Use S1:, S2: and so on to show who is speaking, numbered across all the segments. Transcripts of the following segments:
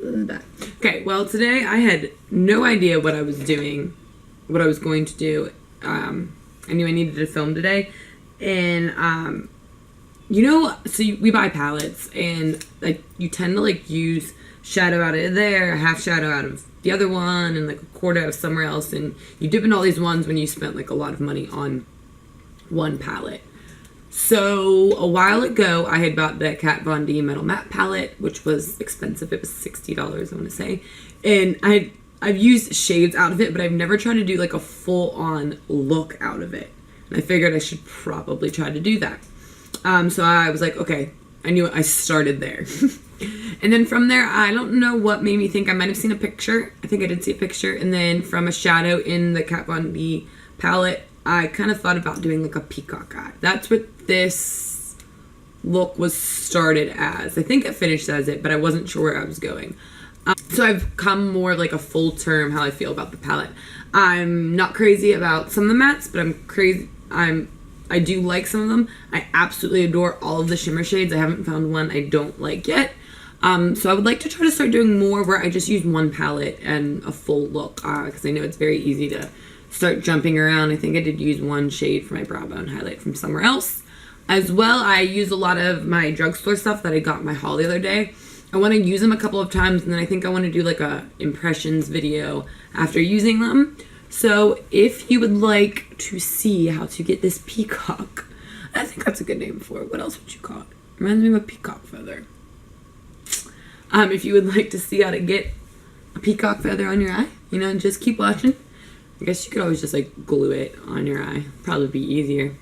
S1: Okay, well, today I had no idea what I was doing, what I was going to do. I knew I needed to film today, and so we buy palettes, and like you tend to like use shadow out of there, half shadow out of the other one, and like a quarter out of somewhere else, and you dip in all these ones when you spent like a lot of money on one palette. So a while ago, I had bought the Kat Von D Metal Matte palette, which was expensive. It was $60, I want to say, and I've used shades out of it, but I've never tried to do like a full-on look out of it. And I figured I should probably try to do that. So I was like, okay, I knew it. I started there. And then from there, I don't know what made me think. I might have seen a picture. I think I did see a picture. And then from a shadow in the Kat Von D palette, I kind of thought about doing like a peacock eye. That's what this look was started as. I think it finished as it, but I wasn't sure where I was going. So I've come more of like a full term how I feel about the palette. I'm not crazy about some of the mattes, but I do like some of them. I absolutely adore all of the shimmer shades. I haven't found one I don't like yet. So I would like to try to start doing more where I just use one palette and a full look, because I know it's very easy to start jumping around. I think I did use one shade for my brow bone highlight from somewhere else. As well, I use a lot of my drugstore stuff that I got in my haul the other day. I want to use them a couple of times, and then I think I want to do like a impressions video after using them. So if you would like to see how to get this peacock, I think that's a good name for it. What else would you call it? Reminds me of a peacock feather. If you would like to see how to get a peacock feather on your eye, just keep watching. I guess you could always just like glue it on your eye. Probably be easier.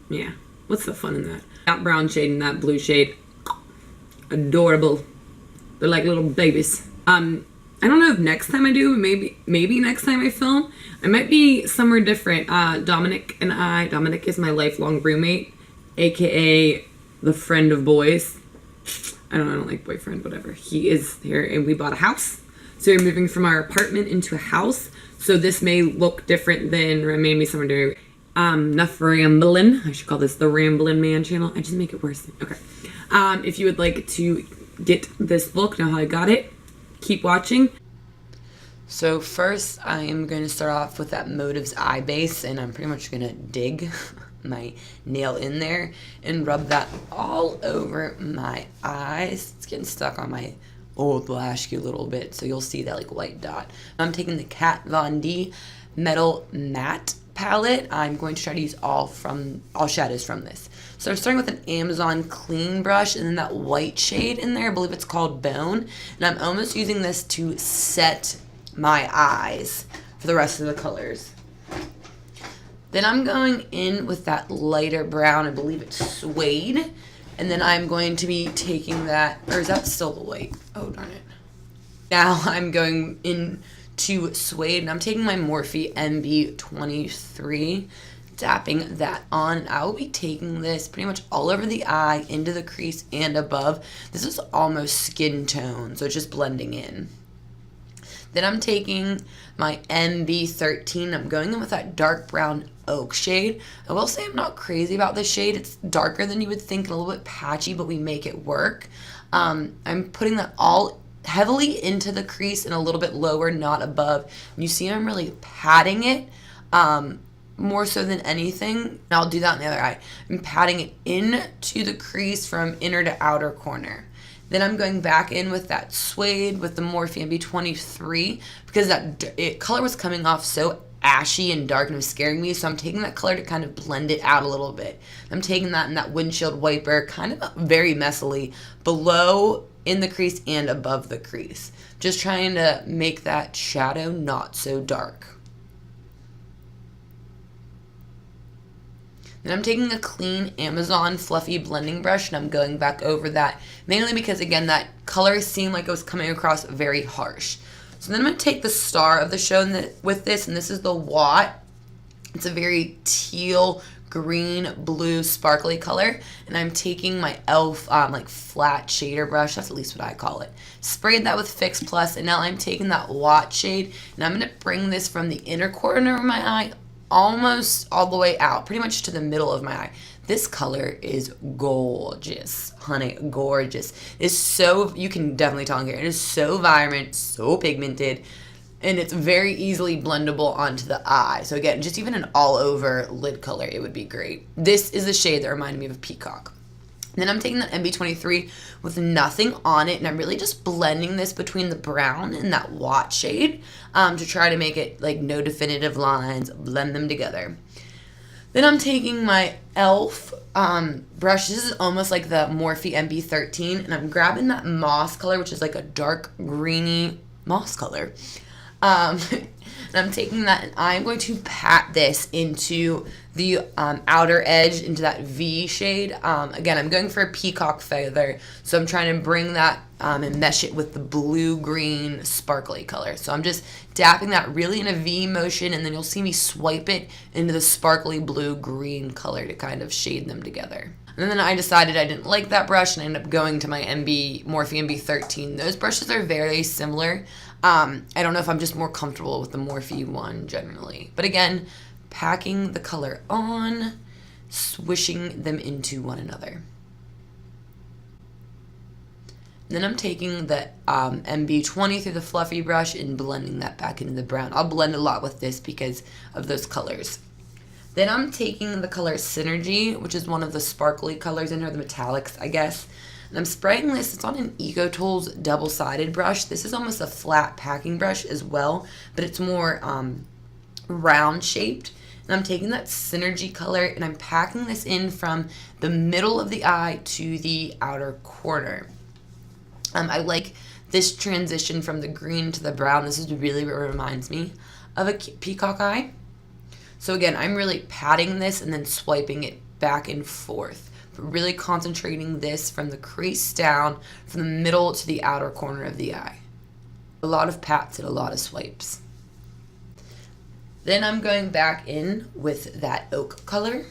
S1: Yeah, what's the fun in that? That brown shade and that blue shade, adorable. They're like little babies. I don't know if next time I do, maybe next time I film, I might be somewhere different. Dominic is my lifelong roommate, aka the friend of boys. I don't like boyfriend, whatever. He is here, and we bought a house. So we're moving from our apartment into a house. So this may look different than maybe somewhere different. Enough rambling. I should call this the Ramblin' Man channel. I just make it worse. Okay. If you would like to get this look, know how I got it, keep watching. So first, I am going to start off with that Motives eye base, and I'm pretty much going to dig my nail in there and rub that all over my eyes. It's getting stuck on my old lash a little bit, so you'll see that like white dot. I'm taking the Kat Von D Metal Matte palette. I'm going to try to use all shadows from this. So I'm starting with an Amazon clean brush and then that white shade in there. I believe it's called Bone. And I'm almost using this to set my eyes for the rest of the colors. Then I'm going in with that lighter brown. I believe it's Suede. And then I'm going to be taking that, or is that still the white? Oh, darn it. Now I'm going into Suede, and I'm taking my Morphe MB23, dapping that on. I will be taking this pretty much all over the eye, into the crease, and above. This is almost skin tone, so it's just blending in. Then I'm taking my MB13. I'm going in with that dark brown oak shade. I will say I'm not crazy about this shade. It's darker than you would think and a little bit patchy, but we make it work. I'm putting that all heavily into the crease and a little bit lower, not above. You see I'm really patting it more so than anything. And I'll do that in the other eye. I'm patting it into the crease from inner to outer corner. Then I'm going back in with that Suede with the Morphe MB23 because that color was coming off so ashy and dark and it was scaring me, so I'm taking that color to kind of blend it out a little bit. I'm taking that in that windshield wiper, kind of very messily, below in the crease and above the crease. Just trying to make that shadow not so dark. Then I'm taking a clean Amazon fluffy blending brush and I'm going back over that, mainly because, again, that color seemed like it was coming across very harsh. So then I'm going to take the star of the show with this, and this is the Watt. It's a very teal, green, blue, sparkly color, and I'm taking my e.l.f. Like flat shader brush, that's at least what I call it. Sprayed that with Fix Plus, and now I'm taking that Watt shade, and I'm going to bring this from the inner corner of my eye almost all the way out, pretty much to the middle of my eye. This color is gorgeous, honey, gorgeous. It's so, you can definitely tell in here, it is so vibrant, so pigmented, and it's very easily blendable onto the eye. So again, just even an all over lid color, it would be great. This is the shade that reminded me of Peacock. Then I'm taking that MB23 with nothing on it, and I'm really just blending this between the brown and that Watt shade to try to make it like no definitive lines, blend them together. Then I'm taking my e.l.f. brush. This is almost like the Morphe MB13, and I'm grabbing that moss color, which is like a dark greeny moss color. And I'm taking that, and I'm going to pat this into the outer edge, into that V shade. Again, I'm going for a peacock feather, so I'm trying to bring that and mesh it with the blue-green sparkly color. So I'm just dapping that really in a V motion, and then you'll see me swipe it into the sparkly blue-green color to kind of shade them together. And then I decided I didn't like that brush, and I ended up going to my Morphe MB13. Those brushes are very similar. I don't know if I'm just more comfortable with the Morphe one generally. But again, packing the color on, swishing them into one another. And then I'm taking the MB20 through the fluffy brush and blending that back into the brown. I'll blend a lot with this because of those colors. Then I'm taking the color Synergy, which is one of the sparkly colors in here, the metallics, I guess. And I'm spraying this. It's on an EcoTools double-sided brush. This is almost a flat packing brush as well, but it's more round shaped. And I'm taking that Synergy color and I'm packing this in from the middle of the eye to the outer corner. I like this transition from the green to the brown. This is really what reminds me of a peacock eye. So again, I'm really patting this and then swiping it back and forth, but really concentrating this from the crease down, from the middle to the outer corner of the eye. A lot of pats and a lot of swipes. Then I'm going back in with that oak color.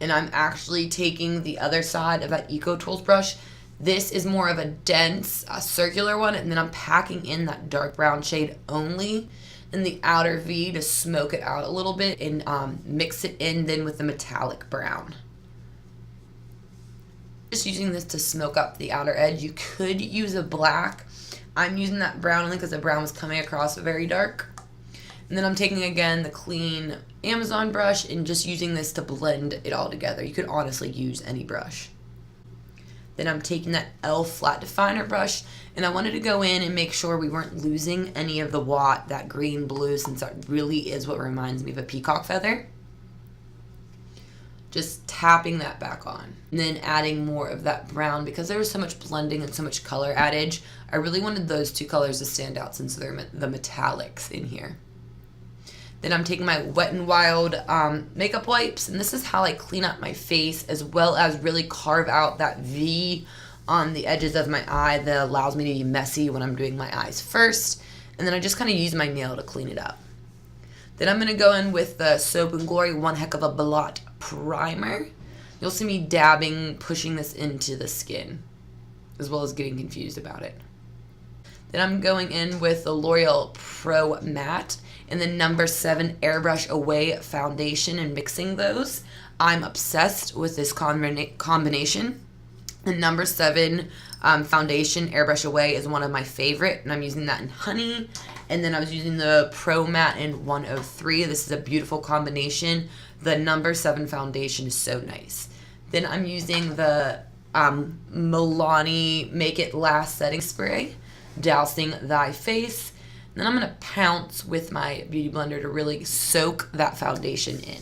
S1: And I'm actually taking the other side of that EcoTools brush. This is more of a dense circular one, and then I'm packing in that dark brown shade only in the outer V to smoke it out a little bit and mix it in then with the metallic brown. Just using this to smoke up the outer edge. You could use a black. I'm using that brown only because the brown was coming across very dark. And then I'm taking again the clean Amazon brush and just using this to blend it all together. You could honestly use any brush. Then I'm taking that e.l.f. flat definer brush, and I wanted to go in and make sure we weren't losing any of the Watt, that green blue, since that really is what reminds me of a peacock feather. Just tapping that back on. And then adding more of that brown, because there was so much blending and so much color adage. I really wanted those two colors to stand out since they're the metallics in here. Then I'm taking my Wet n Wild makeup wipes, and this is how I clean up my face as well as really carve out that V on the edges of my eye that allows me to be messy when I'm doing my eyes first. And then I just kind of use my nail to clean it up. Then I'm going to go in with the Soap & Glory One Heck of a Blot Primer. You'll see me dabbing, pushing this into the skin, as well as getting confused about it. Then I'm going in with the L'Oreal Pro Matte and the No. 7 Airbrush Away foundation and mixing those. I'm obsessed with this combination. The No. 7 foundation Airbrush Away is one of my favorite, and I'm using that in Honey. And then I was using the Pro Matte in 103. This is a beautiful combination. The No. 7 foundation is so nice. Then I'm using the Milani Make It Last Setting Spray, dousing thy face. Then I'm going to pounce with my Beauty Blender to really soak that foundation in.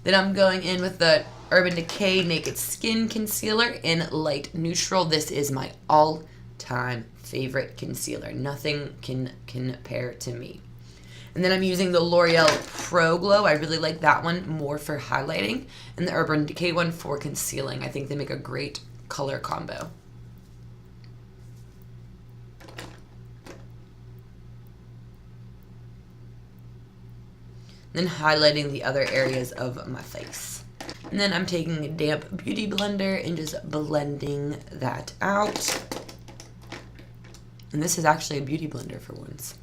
S1: Then I'm going in with the Urban Decay Naked Skin Concealer in Light Neutral. This is my all-time favorite concealer. Nothing can compare to me. And then I'm using the L'Oreal Pro Glow. I really like that one more for highlighting, and the Urban Decay one for concealing. I think they make a great color combo. Then highlighting the other areas of my face. And then I'm taking a damp beauty blender and just blending that out. And this is actually a beauty blender for once.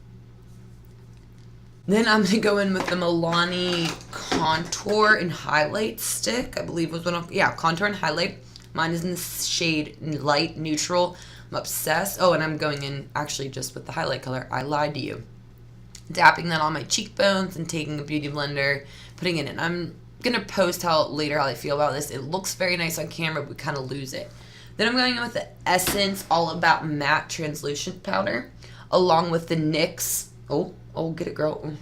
S1: Then I'm going to go in with the Milani Contour and Highlight Stick. I believe was what Contour and Highlight. Mine is in the shade Light Neutral. I'm obsessed. Oh, and I'm going in actually just with the highlight color. I lied to you. Dapping that on my cheekbones and taking a beauty blender, putting it in. I'm going to post later how I feel about this. It looks very nice on camera, but we kind of lose it. Then I'm going in with the Essence All About Matte Translucent Powder, along with the NYX. Oh, get it, girl.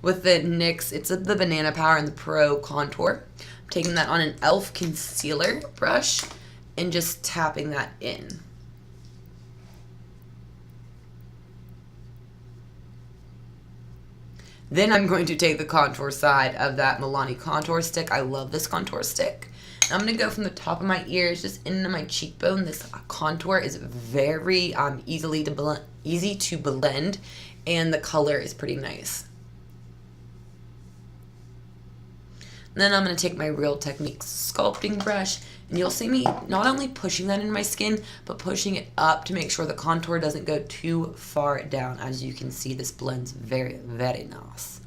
S1: With the NYX, it's the Banana Power and the Pro Contour. I'm taking that on an e.l.f. concealer brush and just tapping that in. Then I'm going to take the contour side of that Milani contour stick. I love this contour stick. I'm going to go from the top of my ears just into my cheekbone. This contour is very easy to blend, and the color is pretty nice. And then I'm going to take my Real Techniques sculpting brush, and you'll see me not only pushing that in my skin, but pushing it up to make sure the contour doesn't go too far down. As you can see, this blends very, very nice.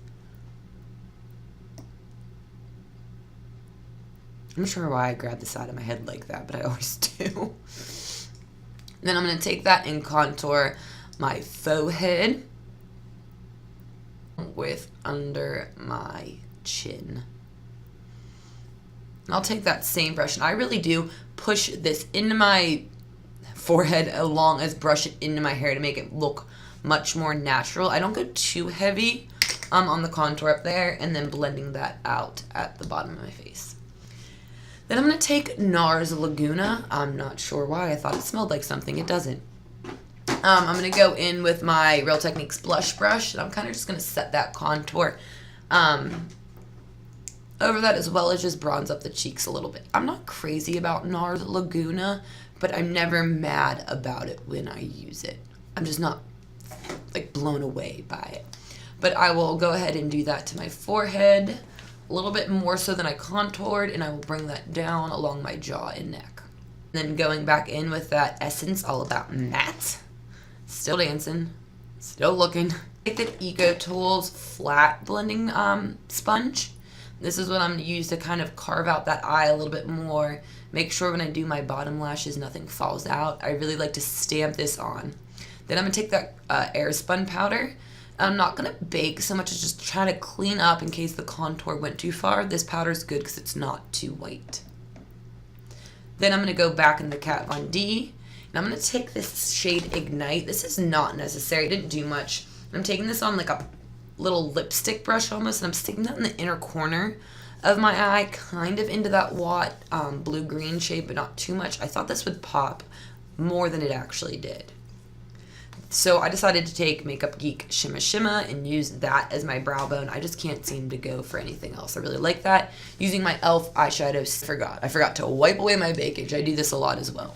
S1: I'm not sure why I grabbed the side of my head like that, but I always do. Then I'm going to take that and contour my forehead with under my chin. And I'll take that same brush, and I really do push this into my forehead along as brush it into my hair to make it look much more natural. I don't go too heavy on the contour up there, and then blending that out at the bottom of my face. Then I'm going to take NARS Laguna. I'm not sure why. I thought it smelled like something. It doesn't. I'm going to go in with my Real Techniques blush brush, and I'm kind of just going to set that contour over that, as well as just bronze up the cheeks a little bit. I'm not crazy about NARS Laguna, but I'm never mad about it when I use it. I'm just not like blown away by it. But I will go ahead and do that to my forehead, a little bit more so than I contoured, and I will bring that down along my jaw and neck. And then going back in with that Essence All About Matte. Still dancing, still looking. Take the Eco Tools flat blending sponge. This is what I'm going to use to kind of carve out that eye a little bit more. Make sure when I do my bottom lashes, nothing falls out. I really like to stamp this on. Then I'm going to take that Airspun powder. I'm not going to bake so much as just try to clean up in case the contour went too far. This powder is good because it's not too white. Then I'm going to go back in the Kat Von D. And I'm going to take this shade Ignite. This is not necessary. I didn't do much. I'm taking this on like a little lipstick brush almost, and I'm sticking that in the inner corner of my eye, kind of into that Watt blue-green shade, but not too much. I thought this would pop more than it actually did. So I decided to take Makeup Geek Shimma Shimma and use that as my brow bone. I just can't seem to go for anything else. I really like that. Using my e.l.f. eyeshadow. I forgot to wipe away my bakage. I do this a lot as well.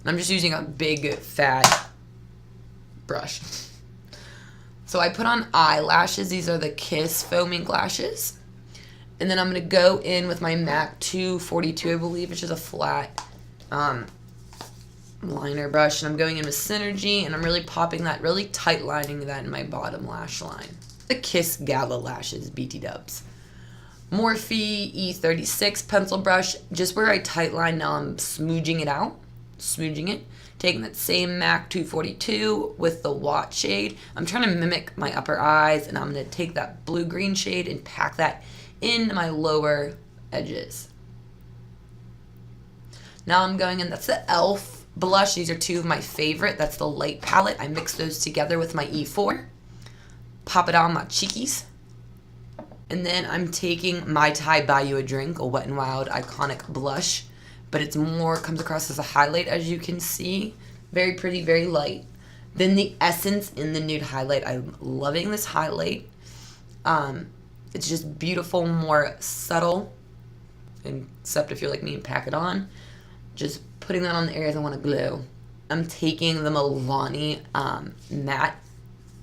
S1: I'm just using a big, fat brush. So I put on eyelashes. These are the Kiss Foaming Lashes. And then I'm going to go in with my MAC 242, I believe, which is a flat liner brush. And I'm going in with Synergy, and I'm really popping that, really tight lining that in my bottom lash line. The Kiss Gala Lashes, BT Dubs. Morphe E36 pencil brush. Just where I tight line, now I'm smooching it out. Smooching it. Taking that same MAC 242 with the Watt shade. I'm trying to mimic my upper eyes, and I'm going to take that blue-green shade and pack that in my lower edges. Now I'm going in, that's the e.l.f. blush. These are two of my favorite. That's the light palette. I mix those together with my E4. Pop it on my cheekies. And then I'm taking My Tai Buy You a Drink, a Wet n Wild iconic blush. But it's more, comes across as a highlight, as you can see. Very pretty, very light. Then the Essence in the Nude Highlight. I'm loving this highlight. It's just beautiful, more subtle. Except if you're like me and pack it on. Just putting that on the areas I want to glow. I'm taking the Milani Matte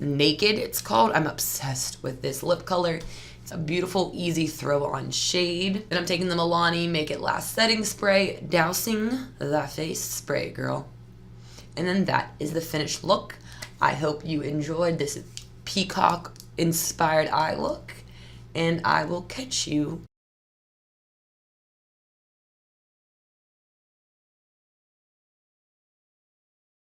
S1: Naked, it's called. I'm obsessed with this lip color. It's a beautiful, easy throw-on shade. Then I'm taking the Milani Make It Last Setting Spray, dousing the face spray, girl. And then that is the finished look. I hope you enjoyed this Peacock
S2: inspired eye look, and I will catch you